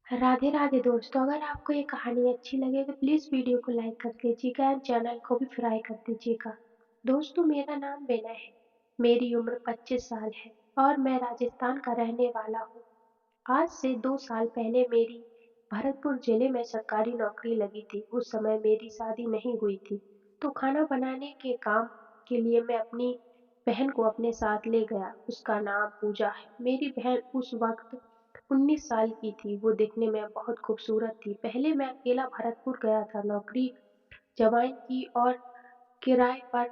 राधे राधे दोस्तों, अगर आपको ये कहानी अच्छी लगे तो प्लीज़ वीडियो को लाइक कर दीजिएगा एंड चैनल को भी फ्राई कर दीजिएगा। दोस्तों, मेरा नाम विनय है। मेरी उम्र 25 साल है और मैं राजस्थान का रहने वाला हूँ। आज से 2 साल पहले मेरी भरतपुर जिले में सरकारी नौकरी लगी थी। उस समय मेरी शादी नहीं हुई थी, तो खाना बनाने के काम के लिए मैं अपनी बहन को अपने साथ ले गया। उसका नाम पूजा है। मेरी बहन उस वक्त 19 साल की थी। वो दिखने में बहुत खूबसूरत थी। पहले मैं अकेला भरतपुर गया था, नौकरी ज्वाइन की और किराए पर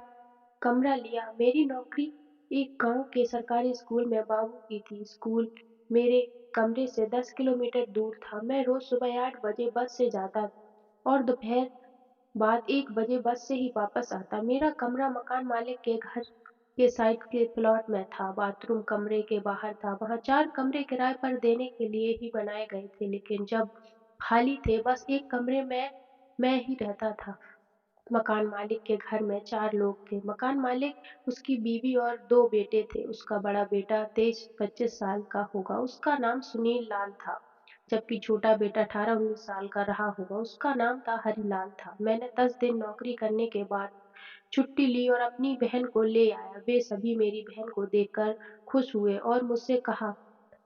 कमरा लिया। मेरी नौकरी एक गांव के सरकारी स्कूल में बाबू की थी। स्कूल मेरे कमरे से 10 किलोमीटर दूर था। मैं रोज सुबह 8 बजे बस से जाता और दोपहर बाद 1 बजे बस से ही वापस आता। मेरा कमरा मकान मालिक के घर के साइड के प्लॉट में था। बाथरूम कमरे के बाहर था। वहाँ 4 कमरे किराए पर देने के लिए ही बनाए गए थे, लेकिन जब खाली थे बस एक कमरे में मैं ही रहता था। मकान मालिक के घर में 4 लोग थे। मकान मालिक, उसकी बीवी और 2 बेटे थे। उसका बड़ा बेटा 23-25 साल का होगा, उसका नाम सुनील लाल था, जबकि छोटा बेटा 18-19 साल का रहा होगा, उसका नाम था हरिलाल था। मैंने 10 दिन नौकरी करने के बाद छुट्टी ली और अपनी बहन को ले आया। वे सभी मेरी बहन को देखकर खुश हुए और मुझसे कहा,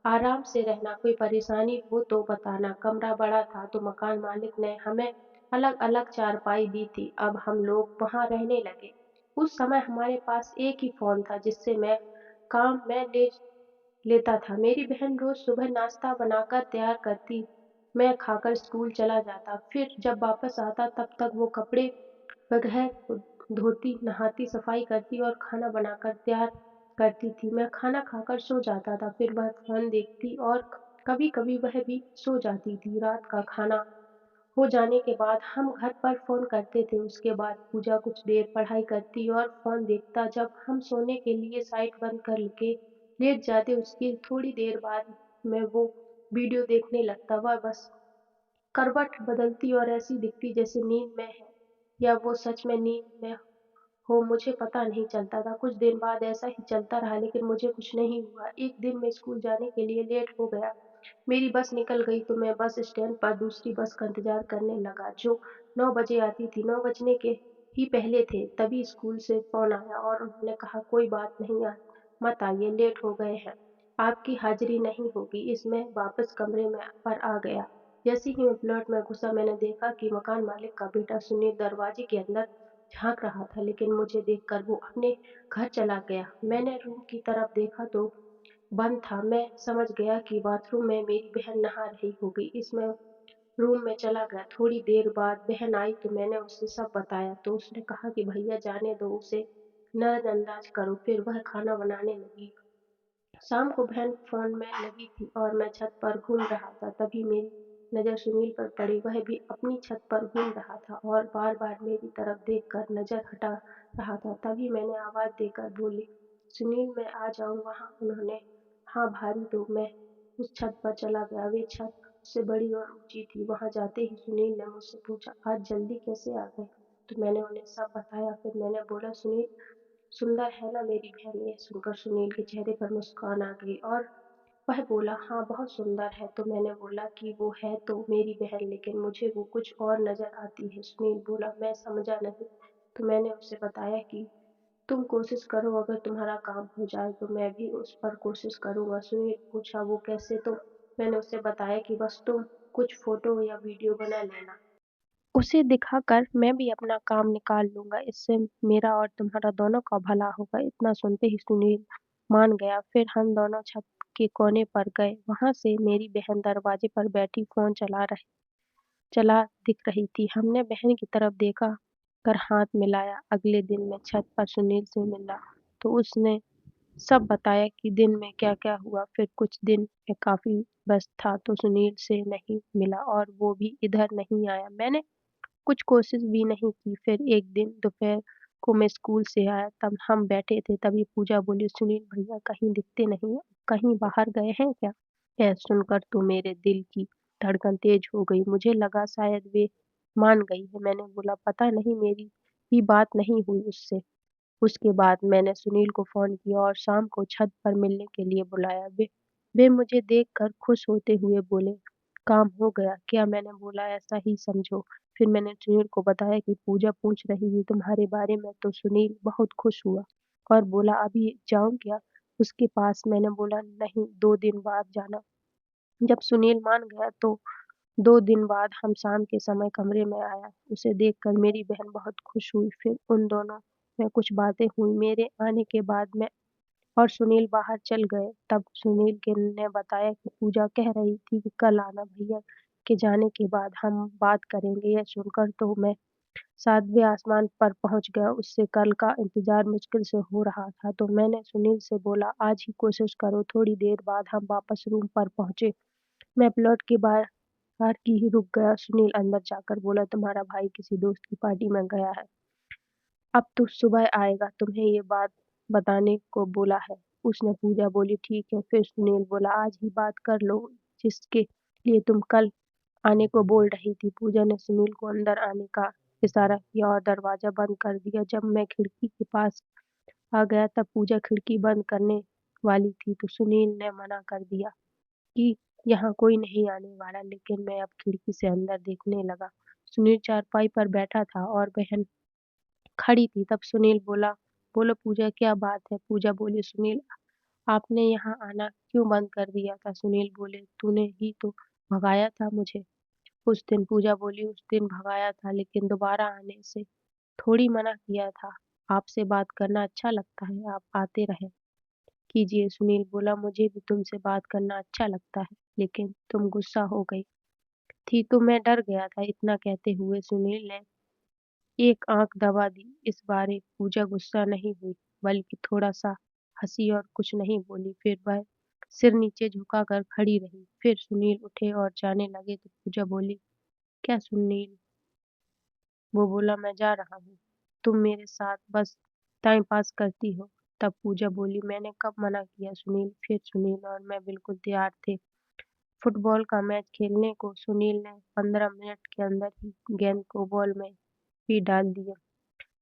आराम से रहना, कोई परेशानी हो तो बताना। कमरा बड़ा था तो मकान मालिक ने हमें अलग-अलग चारपाई दी थी। अब हम लोग वहाँ रहने लगे। उस समय हमारे पास एक ही फ़ोन था जिससे मैं काम में ले लेता था। मेरी बहन रोज़ सुबह नाश्ता बनाकर तैयार करती, मैं खाकर स्कूल चला जाता। फिर जब वापस आता तब तक वो कपड़े बगैर धोती, नहाती, सफाई करती और खाना बनाकर तैयार करती थी। मैं खाना खाकर सो जाता था, फिर वह फ़ोन देखती और कभी-कभी वह भी सो जाती थी। रात का खाना हो जाने के बाद हम घर पर फ़ोन करते थे। उसके बाद पूजा कुछ देर पढ़ाई करती और फ़ोन देखता। जब हम सोने के लिए साइट बंद कर के लेट जाते, उसकी थोड़ी देर बाद मैं वो वीडियो देखने लगता। वह बस करवट बदलती और ऐसी दिखती जैसे नींद में है या वो सच में नींद में हो, मुझे पता नहीं चलता था। कुछ दिन बाद ऐसा ही चलता रहा, लेकिन मुझे कुछ नहीं हुआ। एक दिन मैं स्कूल जाने के लिए लेट हो गया। मेरी बस निकल गई तो मैं बस स्टैंड पर दूसरी बस का इंतज़ार करने लगा, जो 9 बजे आती थी। 9 बजने के ही पहले थे, तभी स्कूल से फ़ोन आया और उन्होंने कहा, कोई बात नहीं, मत आइए, लेट हो गए हैं। आपकी हाज़िरी नहीं होगी। इसमें वापस कमरे में पर आ गया। जैसे ही मैं फ्लैट में घुसा, मैंने देखा कि मकान मालिक का बेटा सुनील दरवाजे के अंदर झाँक रहा था, लेकिन मुझे देखकर वो अपने घर चला गया। मैंने रूम की तरफ देखा तो बंद था। मैं समझ गया कि बाथरूम में मेरी बहन नहा रही होगी। इसमें रूम में चला गया। थोड़ी देर बाद बहन आई तो मैंने उसे सब बताया, तो उसने कहा कि भैया जाने दो, उसे नज़रअंदाज करो। फिर वह खाना बनाने लगी। शाम को बहन फ़ोन में लगी थी और मैं छत पर घूम रहा था। तभी मेरी नज़र सुनील पर पड़ी। वह भी अपनी छत पर घूम रहा था और बार-बार मेरी तरफ देखकर नज़र हटा रहा था। तभी मैंने आवाज़ देकर बोली, सुनील, मैं आ जाऊँ वहाँ? उन्होंने हाँ भारी तो मैं उस छत पर चला गया। वे छत उससे बड़ी और ऊँची थी। वहाँ जाते ही सुनील ने मुझसे पूछा, आज जल्दी कैसे आ गए? तो मैंने उन्हें सब बताया। फिर मैंने बोला, सुनील सुंदर है ना मेरी बहन? यह सुनकर सुनील के चेहरे पर मुस्कान आ गई और वह बोला, हाँ बहुत सुंदर है। तो मैंने बोला कि वो है तो मेरी बहन, लेकिन मुझे वो कुछ और नजर आती है। सुनील बोला, मैं समझा नहीं। तो मैंने उसे बताया कि तुम कोशिश करो, अगर तुम्हारा काम हो जाए तो मैं भी उस पर कोशिश करूंगा। सुनील पूछा, वो कैसे? तो मैंने उसे बताया कि बस तुम कुछ फोटो या वीडियो बना लेना, उसे दिखाकर मैं भी अपना काम निकाल लूँगा, इससे मेरा और तुम्हारा दोनों का भला होगा। इतना सुनते ही सुनील मान गया। फिर हम दोनों छत के कोने पर गए। वहाँ से मेरी बहन दरवाजे पर बैठी फ़ोन चला दिख रही थी। हमने बहन की तरफ देखा कर हाथ मिलाया। अगले दिन मैं छत पर सुनील से मिला तो उसने सब बताया कि दिन में क्या-क्या हुआ। फिर कुछ दिन मैं काफ़ी व्यस्त था तो सुनील से नहीं मिला और वो भी इधर नहीं आया। मैंने कुछ कोशिश भी नहीं की। फिर एक दिन दोपहर को मैं स्कूल से आया, तब हम बैठे थे, तभी पूजा बोली, सुनील भैया कहीं दिखते नहीं, कहीं बाहर गए हैं क्या? यह सुनकर तो मेरे दिल की धड़कन तेज हो गई। मुझे लगा शायद वे मान गई है। मैंने बोला, पता नहीं, मेरी ही बात नहीं हुई उससे। उसके बाद मैंने सुनील को फ़ोन किया और शाम को छत पर मिलने के लिए बुलाया। वे मुझे देखकर खुश होते हुए बोले, काम हो गया क्या? मैंने बोला ऐसा ही समझो। फिर मैंने सुनील को बताया कि पूजा पूछ रही थी तुम्हारे बारे में तो सुनील बहुत खुश हुआ और बोला अभी जाऊँ क्या उसके पास? मैंने बोला नहीं 2 दिन बाद जाना। जब सुनील मान गया तो 2 दिन बाद हम शाम के समय कमरे में आया। उसे देखकर मेरी बहन बहुत खुश हुई। फिर उन दोनों में कुछ बातें हुई। मेरे आने के बाद मैं और सुनील बाहर चल गए। तब सुनील के ने बताया कि पूजा कह रही थी कि कल आना भैया के जाने के बाद हम बात करेंगे। यह सुनकर तो मैं 7वें आसमान पर पहुंच गया। उससे कल का इंतजार मुश्किल से हो रहा था तो मैंने सुनील से बोला आज ही कोशिश करो। थोड़ी देर बाद हम वापस रूम पर पहुंचे। मैं प्लॉट के बाहर की ही रुक गया। सुनील अंदर जाकर बोला तुम्हारा भाई किसी दोस्त की पार्टी में गया है। अब तो सुबह आएगा तुम्हें ये बात बताने को बोला है उसने। पूजा बोली ठीक है। फिर सुनील बोला आज ही बात कर लो जिसके लिए तुम कल आने को बोल रही थी। पूजा ने सुनील को अंदर आने का इशारा किया और दरवाजा बंद कर दिया। जब मैं खिड़की के पास आ गया तब पूजा खिड़की बंद करने वाली थी तो सुनील ने मना कर दिया कि यहाँ कोई नहीं आने वाला। लेकिन मैं अब खिड़की से अंदर देखने लगा। सुनील चारपाई पर बैठा था और बहन खड़ी थी। तब सुनील बोला बोलो पूजा क्या बात है? पूजा बोली सुनील आपने यहाँ आना क्यों बंद कर दिया था? सुनील बोले तूने ही तो भगाया था मुझे उस दिन। पूजा बोली उस दिन भगाया था लेकिन दोबारा आने से थोड़ी मना किया था। आपसे बात करना अच्छा लगता है आप आते रहे कीजिए। सुनील बोला मुझे भी तुमसे बात करना अच्छा लगता है लेकिन तुम गुस्सा हो गई थी तो मैं डर गया था। इतना कहते हुए सुनील ने एक आंख दबा दी। इस बारे पूजा गुस्सा नहीं हुई बल्कि थोड़ा सा हंसी और कुछ नहीं बोली। फिर वह सिर नीचे झुकाकर खड़ी रही। फिर सुनील उठे और जाने लगे तो पूजा बोली क्या सुनील? वो बोला मैं जा रहा हूँ। तुम मेरे साथ बस टाइम पास करती हो। तब पूजा बोली मैंने कब मना किया सुनील? फिर सुनील और मैं बिल्कुल तैयार थे फुटबॉल का मैच खेलने को। सुनील ने 15 मिनट के अंदर ही गेंद को बॉल में भी डाल दिया।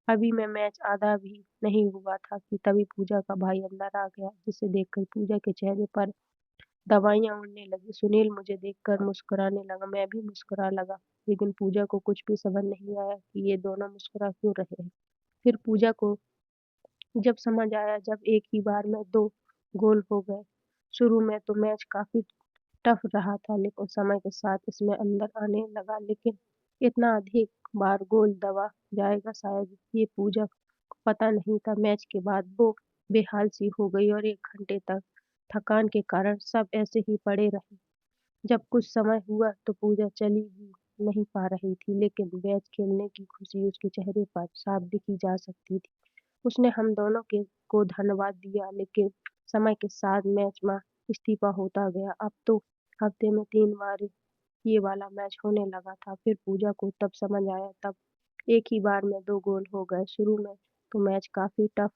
अभी मैं मैच आधा भी नहीं हुआ था कि तभी पूजा का भाई अंदर आ गया जिसे देखकर पूजा के चेहरे पर दवाइयाँ उड़ने लगी। सुनील मुझे देखकर मुस्कुराने लगा। मैं भी मुस्कुरा लगा लेकिन पूजा को कुछ भी समझ नहीं आया कि ये दोनों मुस्कुरा क्यों रहे हैं। फिर पूजा को जब समझ आया जब एक ही बार में 2 गोल हो गए। शुरू में तो मैच काफी टफ रहा था लेकिन समय के साथ इसमें अंदर आने लगा। लेकिन इतना अधिक बार गोल दबा जाएगा शायद ये पूजा को पता नहीं था। मैच के बाद वो बेहाल सी हो गई और 1 घंटे तक थकान के कारण सब ऐसे ही पड़े रहे। जब कुछ समय हुआ तो पूजा चली भी नहीं पा रही थी लेकिन मैच खेलने की खुशी उसके चेहरे पर साफ दिखी जा सकती थी। उसने हम दोनों के को धन्यवाद दिया लेकिन समय के साथ मैच में इस्तीफा होता गया। अब तो हफ्ते में 3 बार ये वाला मैच होने लगा था। फिर पूजा को तब समझ आया तब एक ही बार में 2 गोल हो गए। शुरू में तो मैच काफी टफ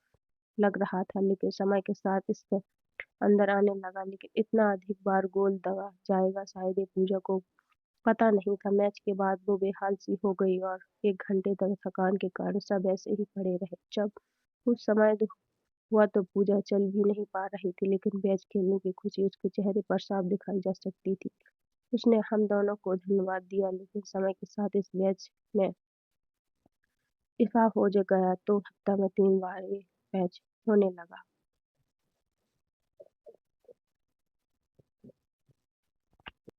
लग रहा था लेकिन समय के साथ इसके अंदर आने लगा। लेकिन इतना अधिक बार गोल दगा जाएगा शायद ये पूजा को पता नहीं था। मैच के बाद वो बेहाल सी हो गई और 1 घंटे तक थकान के कारण सब ऐसे ही पड़े रहे। जब कुछ समय हुआ तो पूजा चल भी नहीं पा रही थी लेकिन मैच खेलने की खुशी उसके चेहरे पर साफ दिखाई जा सकती थी। उसने हम दोनों को धन्यवाद दिया लेकिन समय के साथ इस मैच में इफ़ा हो ज गया तो हफ्ता में 3 बार ये मैच होने लगा।